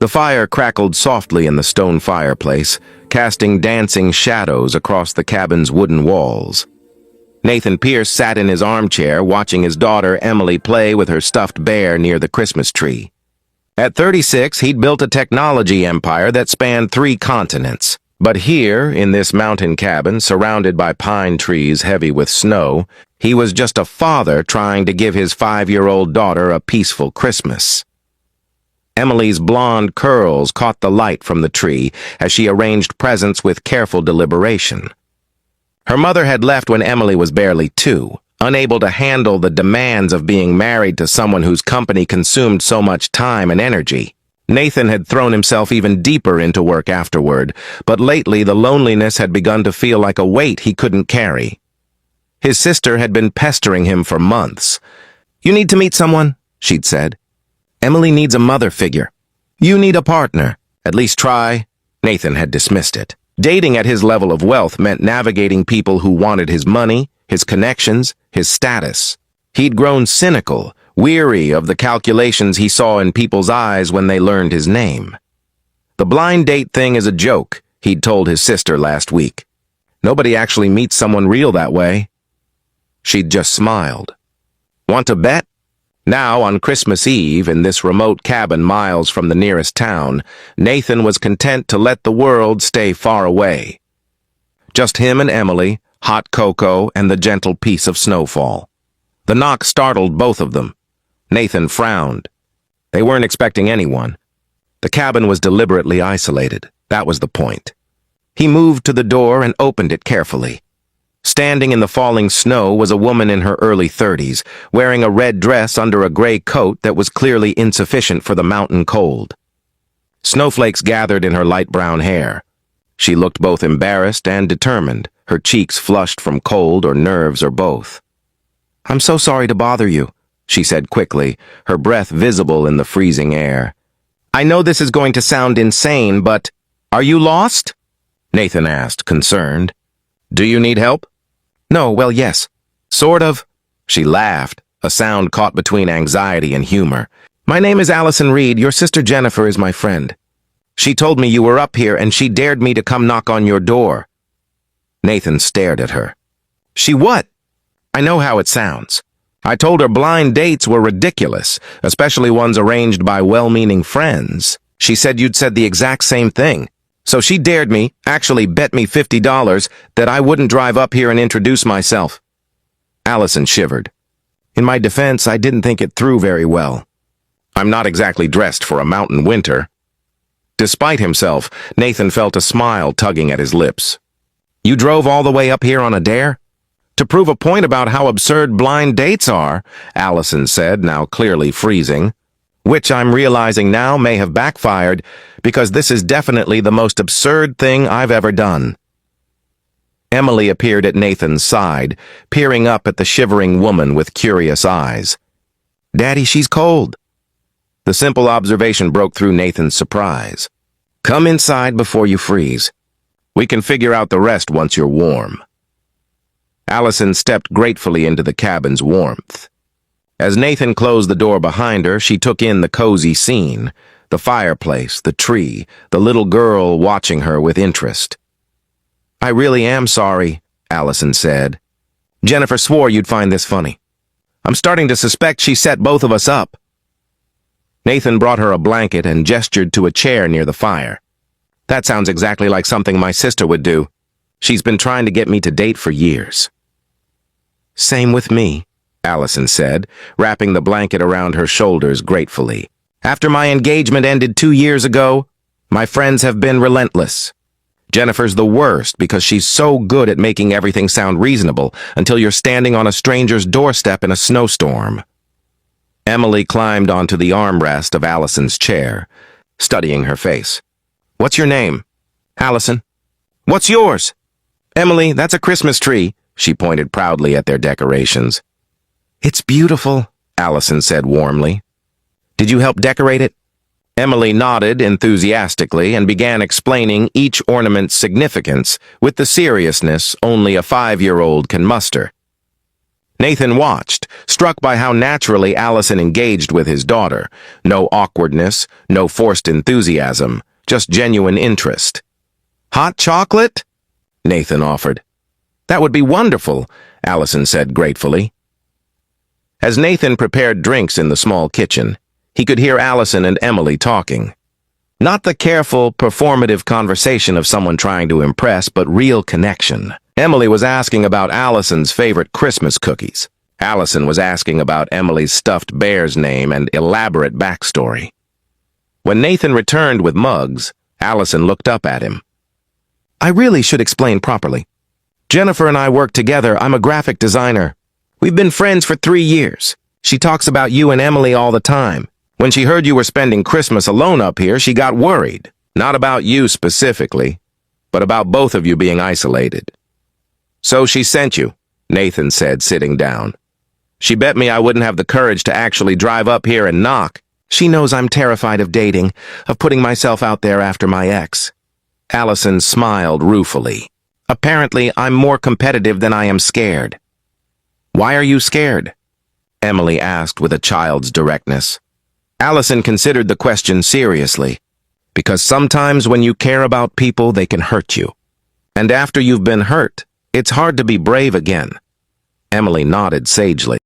The fire crackled softly in the stone fireplace, casting dancing shadows across the cabin's wooden walls. Nathan Pierce sat in his armchair watching his daughter Emily play with her stuffed bear near the Christmas tree. At 36, he'd built a technology empire that spanned 3 continents. But here, in this mountain cabin, surrounded by pine trees heavy with snow, he was just a father trying to give his 5-year-old daughter a peaceful Christmas. Emily's blonde curls caught the light from the tree as she arranged presents with careful deliberation. Her mother had left when Emily was barely 2, unable to handle the demands of being married to someone whose company consumed so much time and energy. Nathan had thrown himself even deeper into work afterward, but lately the loneliness had begun to feel like a weight he couldn't carry. His sister had been pestering him for months. "You need to meet someone," she'd said. "Emily needs a mother figure. You need a partner. At least try." Nathan had dismissed it. Dating at his level of wealth meant navigating people who wanted his money, his connections, his status. He'd grown cynical, weary of the calculations he saw in people's eyes when they learned his name. "The blind date thing is a joke," he'd told his sister last week. "Nobody actually meets someone real that way." She'd just smiled. "Want to bet?" Now, on Christmas Eve, in this remote cabin miles from the nearest town, Nathan was content to let the world stay far away. Just him and Emily, hot cocoa, and the gentle peace of snowfall. The knock startled both of them. Nathan frowned. They weren't expecting anyone. The cabin was deliberately isolated. That was the point. He moved to the door and opened it carefully. Standing in the falling snow was a woman in her early 30s, wearing a red dress under a gray coat that was clearly insufficient for the mountain cold. Snowflakes gathered in her light brown hair. She looked both embarrassed and determined, her cheeks flushed from cold or nerves or both. "I'm so sorry to bother you," she said quickly, her breath visible in the freezing air. "I know this is going to sound insane, but are you lost?" Nathan asked, concerned. "Do you need help?" "No, well, yes. Sort of." She laughed, a sound caught between anxiety and humor. "My name is Allison Reed. Your sister Jennifer is my friend. She told me you were up here and she dared me to come knock on your door." Nathan stared at her. "She what?" "I know how it sounds. I told her blind dates were ridiculous, especially ones arranged by well-meaning friends. She said you'd said the exact same thing. So she dared me, actually bet me $50, that I wouldn't drive up here and introduce myself." Allison shivered. "In my defense, I didn't think it through very well. I'm not exactly dressed for a mountain winter." Despite himself, Nathan felt a smile tugging at his lips. "You drove all the way up here on a dare?" "To prove a point about how absurd blind dates are," Allison said, now clearly freezing. "Which I'm realizing now may have backfired, because this is definitely the most absurd thing I've ever done." Emily appeared at Nathan's side, peering up at the shivering woman with curious eyes. "Daddy, she's cold." The simple observation broke through Nathan's surprise. "Come inside before you freeze. We can figure out the rest once you're warm." Allison stepped gratefully into the cabin's warmth. As Nathan closed the door behind her, she took in the cozy scene, the fireplace, the tree, the little girl watching her with interest. "I really am sorry," Allison said. "Jennifer swore you'd find this funny. I'm starting to suspect she set both of us up." Nathan brought her a blanket and gestured to a chair near the fire. "That sounds exactly like something my sister would do. She's been trying to get me to date for years." "Same with me," Allison said, wrapping the blanket around her shoulders gratefully. "After my engagement ended 2 years ago, my friends have been relentless. Jennifer's the worst because she's so good at making everything sound reasonable until you're standing on a stranger's doorstep in a snowstorm." Emily climbed onto the armrest of Allison's chair, studying her face. "What's your name?" "Allison." "What's yours?" "Emily, that's a Christmas tree." She pointed proudly at their decorations. "It's beautiful," Allison said warmly. "Did you help decorate it?" Emily nodded enthusiastically and began explaining each ornament's significance with the seriousness only a 5-year-old can muster. Nathan watched, struck by how naturally Allison engaged with his daughter. No awkwardness, no forced enthusiasm, just genuine interest. "Hot chocolate?" Nathan offered. "That would be wonderful," Allison said gratefully. As Nathan prepared drinks in the small kitchen, he could hear Allison and Emily talking. Not the careful, performative conversation of someone trying to impress, but real connection. Emily was asking about Allison's favorite Christmas cookies. Allison was asking about Emily's stuffed bear's name and elaborate backstory. When Nathan returned with mugs, Allison looked up at him. "I really should explain properly. Jennifer and I work together. I'm a graphic designer. We've been friends for 3 years. She talks about you and Emily all the time. When she heard you were spending Christmas alone up here, she got worried. Not about you specifically, but about both of you being isolated. So she sent you," Nathan said, sitting down. "She bet me I wouldn't have the courage to actually drive up here and knock. She knows I'm terrified of dating, of putting myself out there after my ex." Allison smiled ruefully. "Apparently, I'm more competitive than I am scared." "Why are you scared?" Emily asked with a child's directness. Allison considered the question seriously. "Because sometimes when you care about people, they can hurt you. And after you've been hurt, it's hard to be brave again." Emily nodded sagely.